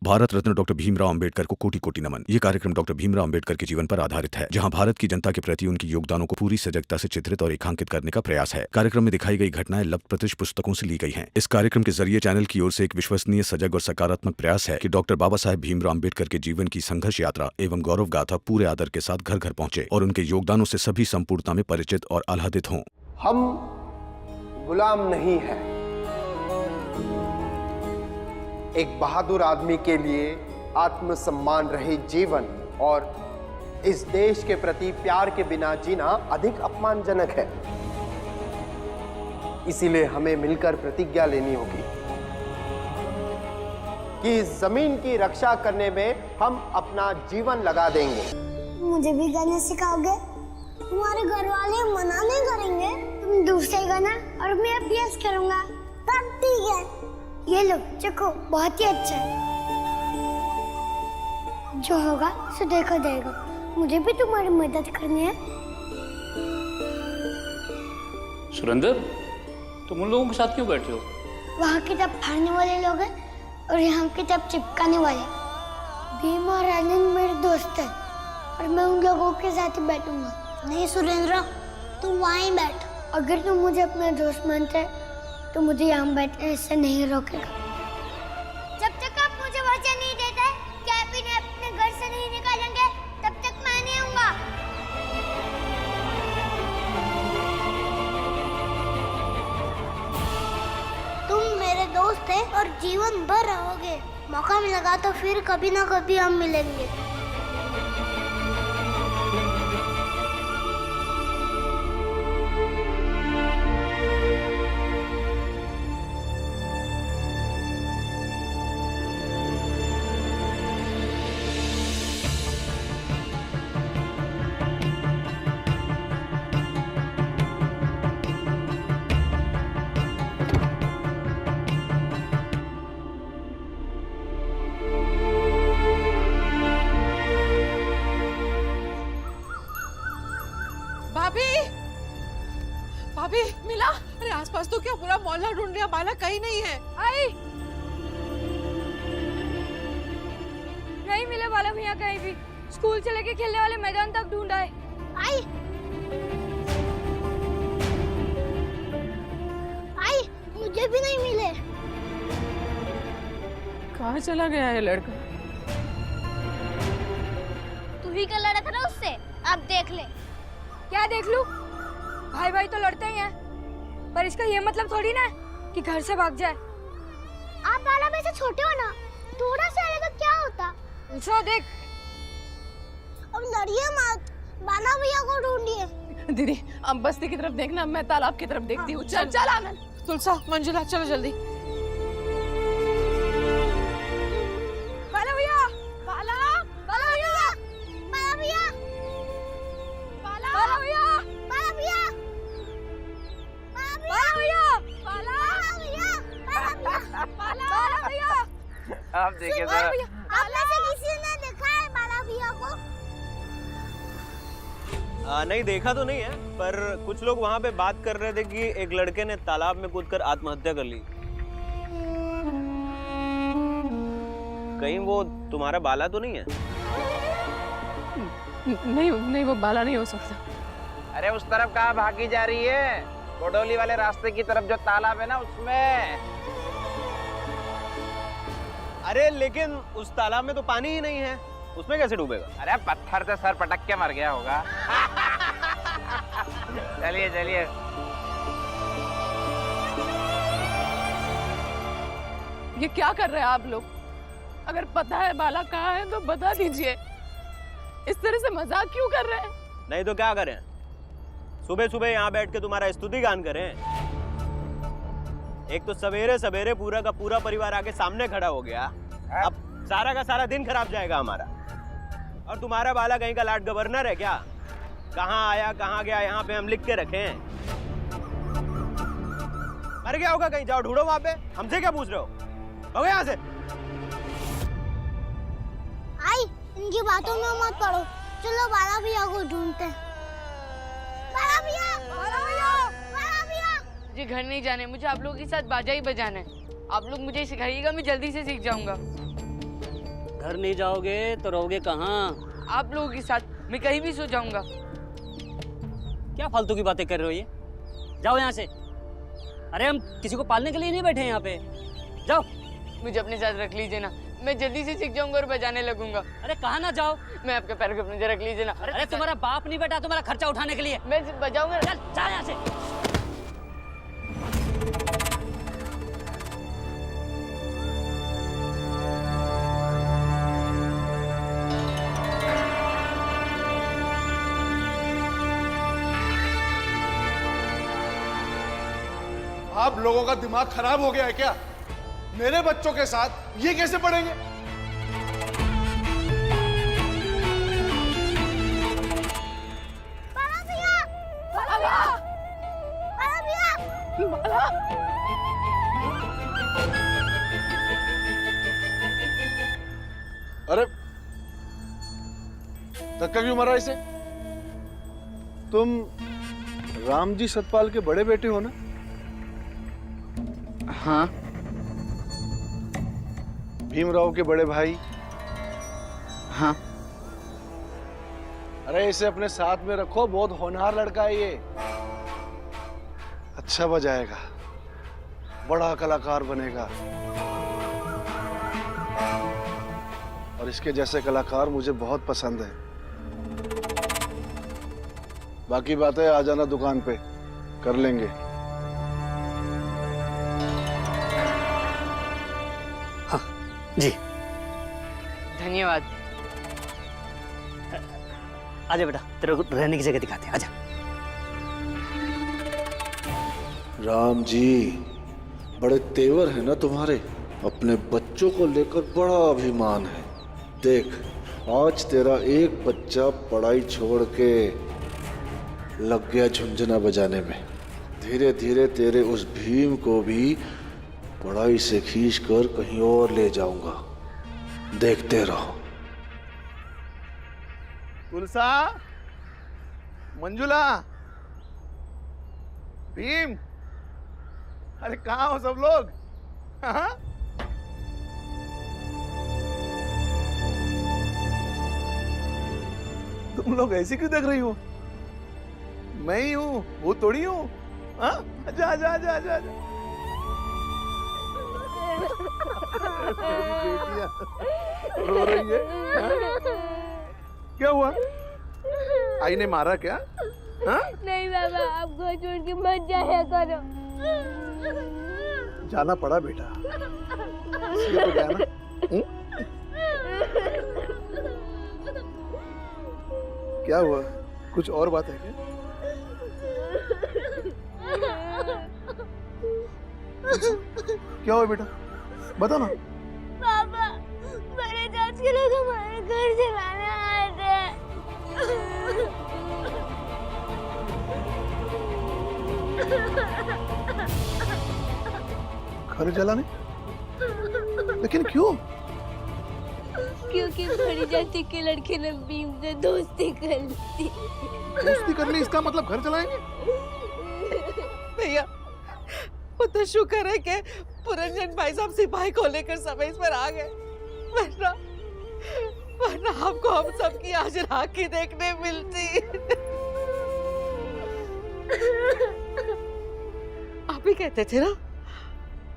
Bharat Ratna doctor Bhimrao Ambedkar को कोटि कोटि नमन। ये कार्यक्रम डॉक्टर भीमराव अंबेडकर के जीवन पर आधारित है, जहां भारत की जनता के प्रति उनके योगदानों को पूरी सजगता से चित्रित और रेखांकित करने का प्रयास है। कार्यक्रम में दिखाई गई घटनाएं लब्ध पुस्तकों से ली गई हैं। इस कार्यक्रम के जरिए चैनल की ओर से एक विश्वसनीय, सजग और सकारात्मक प्रयास है कि डॉक्टर बाबा साहेब भीमराव अंबेडकर के जीवन की संघर्ष यात्रा एवं गौरव गाथा पूरे आदर के साथ घर घर पहुंचे और उनके योगदानों से सभी संपूर्णता में परिचित और आह्लादित हों। हम गुलाम नहीं हैं। एक बहादुर आदमी के लिए आत्मसम्मान रहित जीवन और इस देश के प्रति प्यार के बिना जीना अधिक अपमानजनक है। इसीलिए हमें मिलकर प्रतिज्ञा लेनी होगी कि इस जमीन की रक्षा करने में हम अपना जीवन लगा देंगे। मुझे भी गाना सिखाओगे? तुम्हारे घर वाले मना नहीं करेंगे? तुम दूसरे गाना और मैं अभ्यास करूंगा। तब ठीक है। ये लो चखो, बहुत ही अच्छा है। जो होगा सो देखा जाएगा। मुझे भी तुम्हारी मदद करनी है। सुरेंद्र, तुम उन लोगों के साथ क्यों बैठे हो? वहाँ किताब फाड़ने वाले लोग हैं और यहाँ किताब चिपकाने वाले। भीम और आनंद मेरे दोस्त हैं और मैं उन लोगों के साथ ही बैठूंगा। नहीं सुरेंद्र, तुम वहाँ ही बैठ। अगर तुम मुझे अपना दोस्त मानते हैं तो मुझे यहाँ बैठने से नहीं रोकेगा। जब तक आप मुझे वचन नहीं देते कि आप इन्हें अपने घर से नहीं निकालेंगे, तब तक मैं नहीं आऊंगा। तुम मेरे दोस्त हैं और जीवन भर रहोगे। मौका मिलेगा तो फिर कभी ना कभी हम मिलेंगे। भाभी मिला? अरे आसपास तो क्या पूरा मोहल्ला ढूंढ लिया, बाला कहीं नहीं है। आई नहीं मिले बाला भैया कहीं भी। स्कूल से लेके खेलने वाले मैदान तक ढूंढा है। आई मुझे भी नहीं मिले। कहाँ चला गया है लड़का? तू ही का लड़ा था ना उससे, अब देख ले। क्या देख लूं? भाई भाई तो लड़ते ही हैं, पर इसका ये मतलब थोड़ी ना कि घर से भाग जाए। आप बाला भाई से छोटे हो ना, थोड़ा सा अलग तो क्या होता। पूछो देख। अब लड़िए मत, बाला भैया को ढूंढिए। दीदी अब बस्ती की तरफ देखना, मैं तालाब की तरफ देखती हूँ। चल चल आनंद, तुलसा, मंजुला, चलो जल्दी। बाला भैया, बाला बाला भैया, बाला भैया, बाला बाला भैया, बाला भैया, बाला भैया, बाला बाला भैया। आप देखिए सर, आप में से किसी ने देखा है बाला भैया को? नहीं देखा तो नहीं है, पर कुछ लोग वहाँ पे बात कर रहे थे कि एक लड़के ने तालाब में कूदकर आत्महत्या कर ली। कहीं वो तुम्हारा बाला तो नहीं है? नहीं नहीं, वो बाला नहीं हो सकता। अरे उस तरफ कहाँ भागी जा रही है? कोडोली वाले रास्ते की तरफ जो तालाब है ना, उसमें। अरे लेकिन उस तालाब में तो पानी ही नहीं है, उसमें कैसे डूबेगा? अरे पत्थर से सर पटक के मर गया होगा। चलिए चलिए। ये क्या कर रहे हैं आप लोग? अगर पता है बाला कहाँ है तो बता दीजिए। इस तरह से मजाक क्यों कर रहे हैं? नहीं तो क्या करें? सुबह सुबह यहाँ बैठ के तुम्हारा स्तुति गान करें? एक तो सवेरे सवेरे पूरा का पूरा परिवार आके सामने खड़ा हो गया, अब सारा का सारा दिन खराब जाएगा हमारा। और तुम्हारा बाला कहीं का लाट गवर्नर है क्या? कहाँ आया कहाँ गया यहाँ पे हम लिख के रखे हैं। मर गया होगा कहीं, जाओ ढूंढो वहां पे, हमसे क्या पूछ रहे हो? हो गया यहाँ से। आई इनकी बातों में मत पड़ो, चलो बाला भैया को ढूंढते हैं। बाला भैया, बाला भैया, बाला भैया। मुझे घर नहीं जाना है, मुझे आप लोगों के साथ बाजा ही बजाना है। आप लोग मुझे सिखाइएगा, मैं जल्दी से सीख जाऊंगा। घर नहीं जाओगे तो रहोगे कहाँ? आप लोगों के साथ मैं कहीं भी सो जाऊंगा। क्या फालतू की बातें कर रहे हो ये? जाओ यहाँ से। अरे हम किसी को पालने के लिए नहीं बैठे हैं यहाँ पे। जाओ। मुझे अपने साथ रख लीजिए ना, मैं जल्दी से सीख जाऊंगा और बजाने लगूंगा। अरे कहाँ ना जाओ? मैं आपके पैर को अपने रख लीजिए ना। अरे तुम्हारा बाप नहीं बैठा तुम्हारा खर्चा उठाने के लिए? मैं बजाऊंगा। चल जा यहाँ से। आप लोगों का दिमाग खराब हो गया है क्या? मेरे बच्चों के साथ ये कैसे पढ़ेंगे? बाला भैया! बाला भैया! अरे धक्का क्यों मारा इसे? तुम रामजी सतपाल के बड़े बेटे हो ना? हाँ। भीमराव के बड़े भाई? हाँ। अरे इसे अपने साथ में रखो, बहुत होनहार लड़का है ये। अच्छा बजाएगा, बड़ा कलाकार बनेगा। और इसके जैसे कलाकार मुझे बहुत पसंद है। बाकी बातें आ जाना दुकान पे, कर लेंगे। हाँ जी। धन्यवाद। आजा बेटा, तेरे को रहने की जगह दिखाते हैं। आजा। राम जी, बड़े तेवर है ना तुम्हारे। अपने बच्चों को लेकर बड़ा अभिमान है। देख, आज तेरा एक बच्चा पढ़ाई छोड़ के लग गया झुंझुना बजाने में। धीरे धीरे तेरे उस भीम को भी पढ़ाई से खींच कर कहीं और ले जाऊंगा। देखते रहो। तुलसा, मंजुला, भीम, अरे कहाँ हो सब लोग? हाँ? तुम लोग ऐसे क्यों देख रही हो? मैं ही हूँ, वो थोड़ी हूँ। हाँ? जा जा जा जा जा। बेटियाँ रो रही है। हाँ? क्या हुआ? आई ने मारा क्या? हाँ? नहीं बाबा, आपको छोड़ के मत जाया करो। जाना पड़ा बेटा, इसलिए तो गया ना। क्या हुआ? कुछ और बात है क्या? क्या हुआ बेटा? बता ना। पापा, बड़े जात के लोग हमारे घर जलाने आए थे। घर जलाने? लेकिन क्यों? क्योंकि बड़ी जाति के लड़के ने भीम से दोस्ती कर ली। दोस्ती कर ली, इसका मतलब घर जलाएंगे? भैया, वो तो शुक्र है कि पुरंजन भाई साहब सिपाही को लेकर समय पर आ गए, वरना हमको हम सबकी आज राखी देखने मिलती। आप ही कहते थे ना,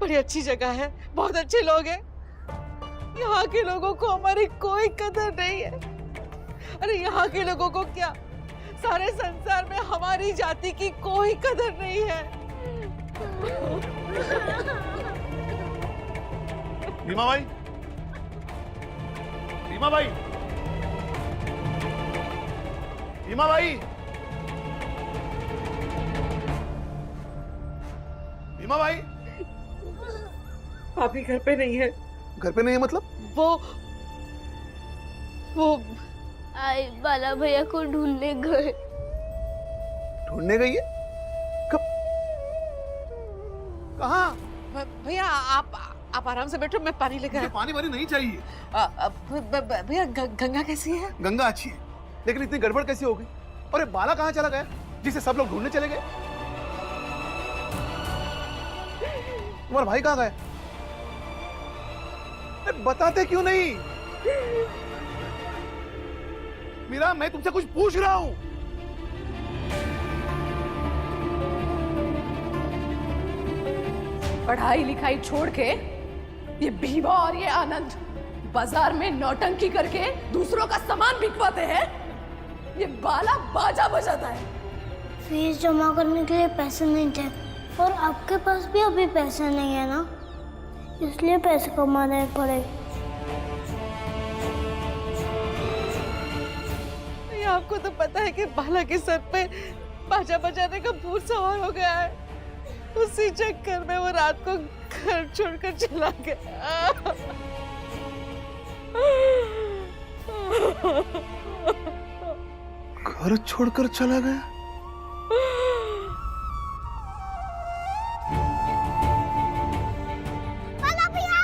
बड़ी अच्छी जगह है, बहुत अच्छे लोग हैं। यहाँ के लोगों को हमारी कोई कदर नहीं है। अरे यहाँ के लोगों को क्या, सारे संसार में हमारी जाति की कोई कदर नहीं है। भीमा भाई, भीमा भाई, भीमा भाई, भीमा भाई। भाभी घर पे नहीं है। घर पे नहीं है मतलब? वो आई बाला भैया को ढूंढने गए। ढूंढने गई है? कब? कहाँ? भैया आप आराम से बैठो, मैं पानी लेकर। मुझे पानी वानी नहीं चाहिए। भैया गंगा कैसी है? गंगा अच्छी है, लेकिन इतनी गड़बड़ कैसी हो गई? और ये बाला कहाँ चला गया जिसे सब लोग ढूंढने चले गए? तुम्हारा भाई कहाँ गया? बताते क्यों नहीं? मीरा, मैं तुमसे कुछ पूछ रहा हूं। पढ़ाई लिखाई छोड़ के ये भीमा और ये आनंद बाजार में नौटंकी करके दूसरों का सामान बिकवाते हैं। ये बाला बाजा बजाता है। फीस जमा करने के लिए पैसे नहीं थे और आपके पास भी अभी पैसे नहीं है ना, इसलिए पैसे कमाने पड़े। आपको तो पता है कि बाला के सर पे बाजा बजाने का भूत सवार हो गया है। उसी चक्कर में वो रात को घर छोड़कर चला गया। घर छोड़कर चला गया? बाला भैया!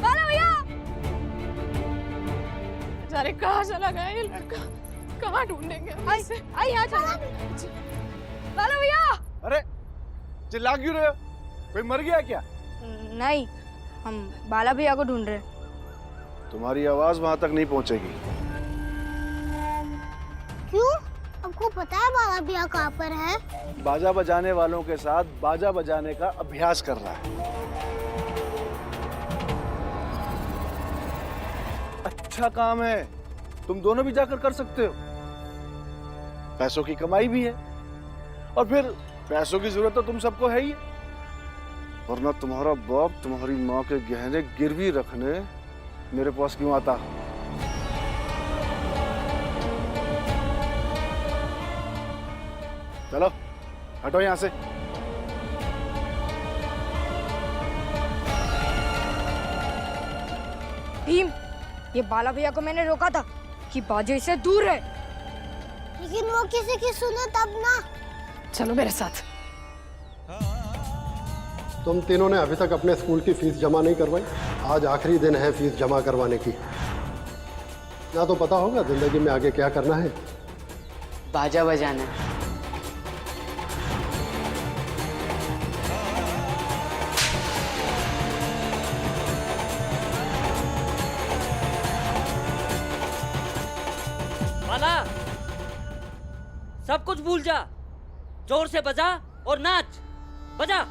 बाला भैया! जाने कहाँ चला गया ये लड़का? कहाँ ढूंढेंगे? आई यहाँ चला। बाला भैया! अरे चिल्ला क्यों रहे हो? कोई मर गया क्या? नहीं, हम बाला भैया को ढूंढ रहे हैं। तुम्हारी आवाज वहां तक नहीं पहुंचेगी। क्यों? आपको पता है बाला भैया कहाँ पर है? बाजा बजाने वालों के साथ बाजा बजाने का अभ्यास कर रहा है। अच्छा काम है, तुम दोनों भी जाकर कर सकते हो। पैसों की कमाई भी है और फिर पैसों की जरूरत तो तुम सबको है ही, वरना तुम्हारा बाप तुम्हारी माँ के गहने गिरवी रखने मेरे पास क्यों आता? चलो हटो यहां से। भीम, ये बाला भैया को मैंने रोका था कि बाजे से दूर रहे, लेकिन वो किसी की सुने तब ना। चलो मेरे साथ। तुम तीनों ने अभी तक अपने स्कूल की फीस जमा नहीं करवाई। आज आखिरी दिन है फीस जमा करवाने की। ना तो पता होगा जिंदगी में आगे क्या करना है। बाजा बजाना। बाला, सब कुछ भूल जा, जोर से बजा और नाच। बजा।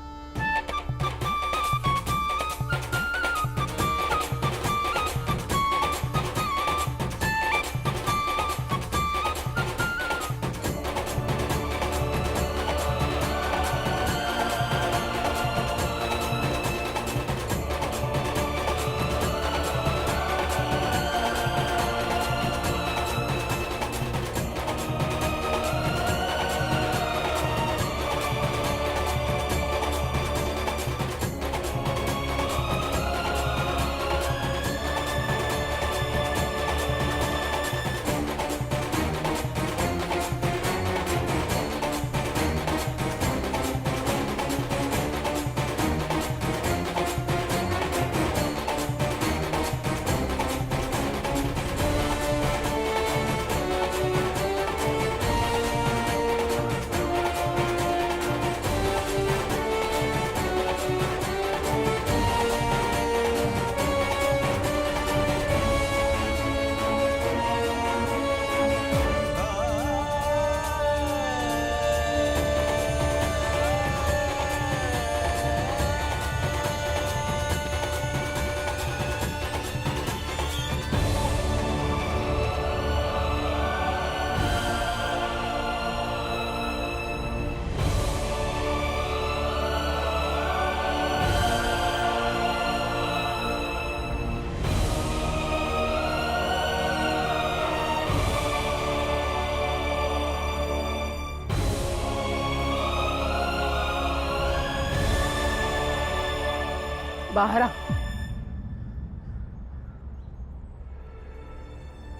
बाहर आ।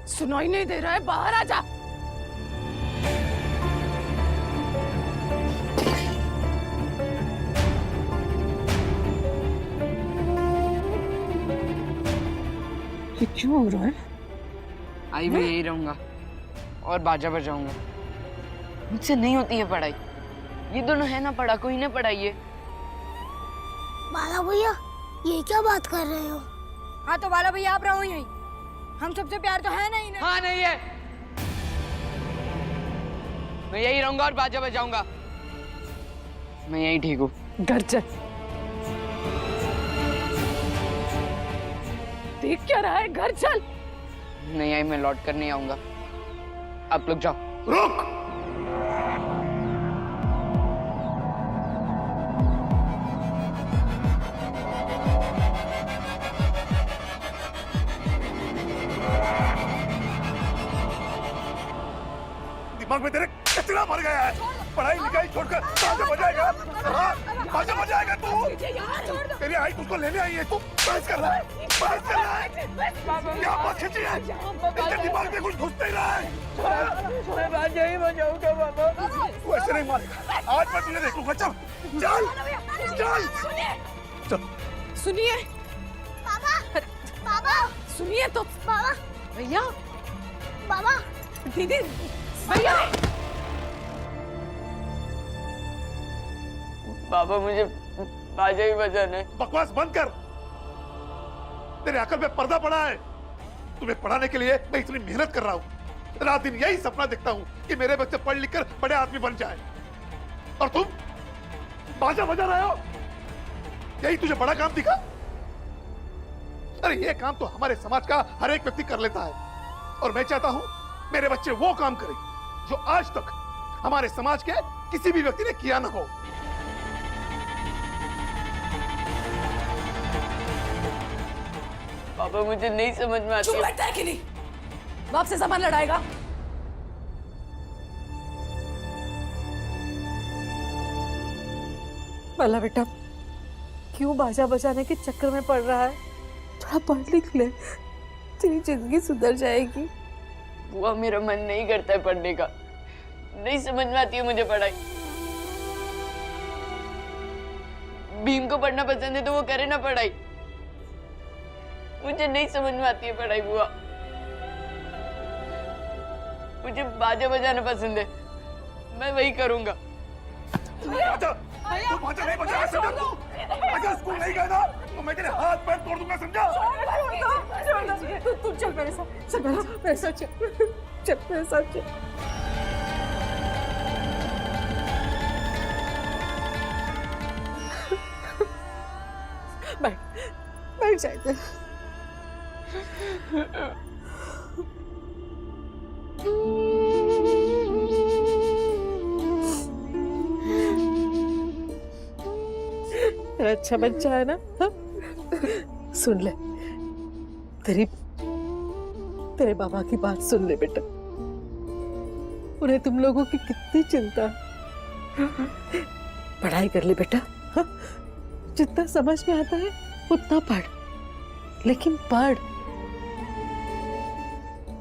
सुनाई नहीं दे रहा है? बाहर आ जा। ये क्यों हो रहा है? आई मैं यही रहूंगा और बाजा बजाऊंगा। मुझसे नहीं होती है पढ़ाई। ये दोनों है ना पढ़ा, कोई ना पढ़ाई है। बाला भैया, ये क्या बात कर रहे हो? हाँ तो बाला भैया आप रहो यहीं, हम सबसे प्यार तो है नहीं ना। हाँ नहीं है, मैं यही रहूंगा और बाजा बजाऊंगा। मैं यही ठीक हूँ। घर चल। देख क्या रहा है, घर चल। नहीं आई, मैं लौट कर नहीं आऊंगा। आप लोग जाओ। रुक। दिमाग में तेरे कचरा भर गया है। पढ़ाई लिखाई छोड़कर बाजा बजाएगा, बाजा बजाएगा तू। तेरी आई तुझको लेने आई है, तू बहस कर रहा है, बहस कर रहा है। क्या बात खींची है? तेरे दिमाग में कुछ घुस नहीं रहा है। मैं बाजा ही बजाऊंगा बाबा। तू ऐसे नहीं मारेगा, आज मैं तुझे देखूंगा। चल चल चल चल। सुनिए पापा, पापा, सुनिए तो। पापा, भैया, पापा, दीदी, भैया। बाबा मुझे बाजा ही बजाना है। बकवास बंद कर। तेरे अकल में पर्दा पड़ा है। तुम्हें पढ़ाने के लिए मैं इतनी मेहनत कर रहा हूँ। रात दिन यही सपना देखता हूँ कि मेरे बच्चे पढ़ लिख कर बड़े आदमी बन जाए, और तुम बाजा बजा रहे हो। यही तुझे बड़ा काम दिखा? अरे ये काम तो हमारे समाज का हर एक व्यक्ति कर लेता है, और मैं चाहता हूँ मेरे बच्चे वो काम करें जो आज तक हमारे समाज के किसी भी व्यक्ति ने किया ना हो। पापा मुझे नहीं समझ में आती। चुप बैठता है कि नहीं? बाप से जबान लड़ाएगा। बाला बेटा, क्यों बाजा बजाने के चक्कर में पड़ रहा है? थोड़ा पढ़ लिख ले, तेरी जिंदगी सुधर जाएगी। बुआ मेरा मन नहीं करता है पढ़ने का, नहीं समझ में आती है मुझे पढ़ाई। भीम को पढ़ना पसंद है तो वो करे ना पढ़ाई। मुझे नहीं समझ में आती है पढ़ाई बुआ। मुझे बाजा बजाना पसंद है, मैं वही करूंगा। बाजा, तू बाजा नहीं बजाएगा, समझा तू? अगर स्कूल नहीं गया ना तो मैं तेरे हाथ पैर तोड़ दूंगा, समझा? तू चल मेरे साथ, चल मेरे साथ, चल मेरे साथ चल। बैठ जाए। तेरा अच्छा बच्चा है ना? हा? सुन ले, तेरे बाबा की बात सुन ले बेटा। उन्हें तुम लोगों की कितनी चिंता। पढ़ाई कर ले बेटा, हा? जितना समझ में आता है उतना पढ़, लेकिन पढ़।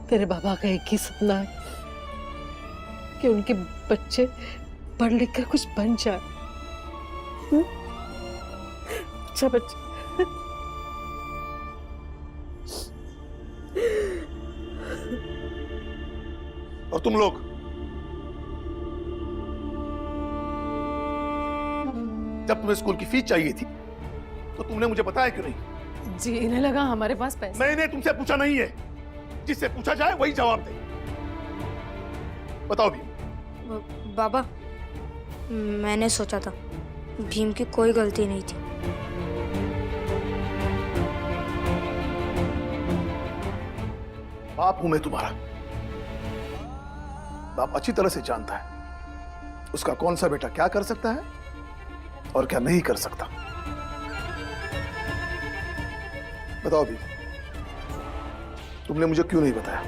तेरे बाबा का एक ही सपना है कि उनके बच्चे पढ़ लिख कर कुछ बन जाए। अच्छा बच्चा। और तुम लोग जब तुम्हें स्कूल की फीस चाहिए थी तो तुमने मुझे बताया क्यों नहीं? जी इन्हें लगा हमारे पास पैसे। मैंने तुमसे पूछा नहीं है, जिससे पूछा जाए वही जवाब दे। बताओ भीम। बाबा, मैंने सोचा था भीम की कोई गलती नहीं थी। बाप हूं मैं तुम्हारा। बाप अच्छी तरह से जानता है उसका कौन सा बेटा क्या कर सकता है और क्या नहीं कर सकता। बताओ भी, तुमने मुझे क्यों नहीं बताया?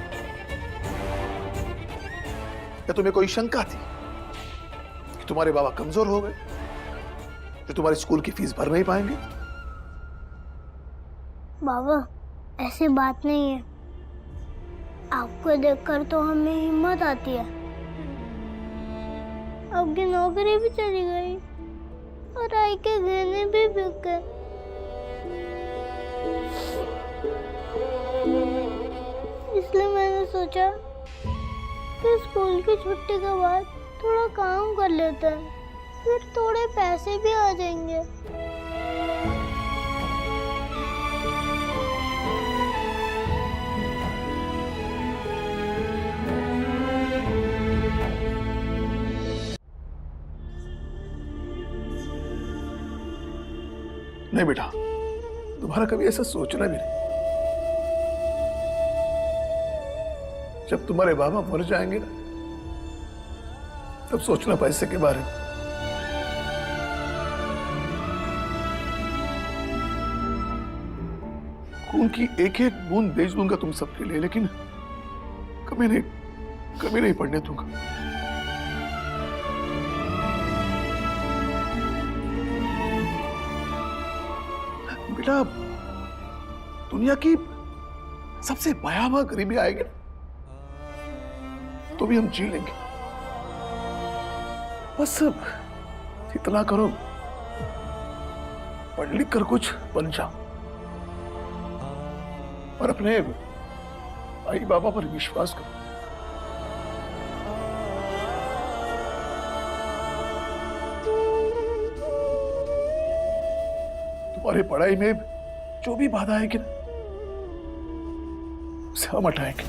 क्या तुम्हें कोई शंका थी कि तुम्हारे बाबा कमजोर हो गए जो तुम्हारी स्कूल की फीस भर नहीं पाएंगे? बाबा, ऐसी बात नहीं है। आपको देखकर तो हमें हिम्मत आती है। आपकी नौकरी भी चली गई और आई के गहने भी बिक गए। इसलिए मैंने सोचा कि स्कूल की छुट्टी के बाद थोड़ा काम कर लेते हैं, फिर थोड़े पैसे भी आ जाएंगे। नहीं बेटा, तुम्हारा कभी ऐसा सोचना भी नहीं। जब तुम्हारे बाबा मर जाएंगे ना, तब सोचना पैसे के बारे में। खून की एक एक बूंद बेच दूंगा तुम सबके लिए, लेकिन कभी नहीं पड़ने दूंगा। बेटा, दुनिया की सबसे भयावह गरीबी आएगी ना, तो भी हम जी लेंगे। बस इतना करो, पढ़ लिख कर कुछ बन जाओ और अपने आई बाबा पर विश्वास करो। तुम्हारी पढ़ाई में जो भी बाधा आएगी ना, उसे हम हटाएंगे।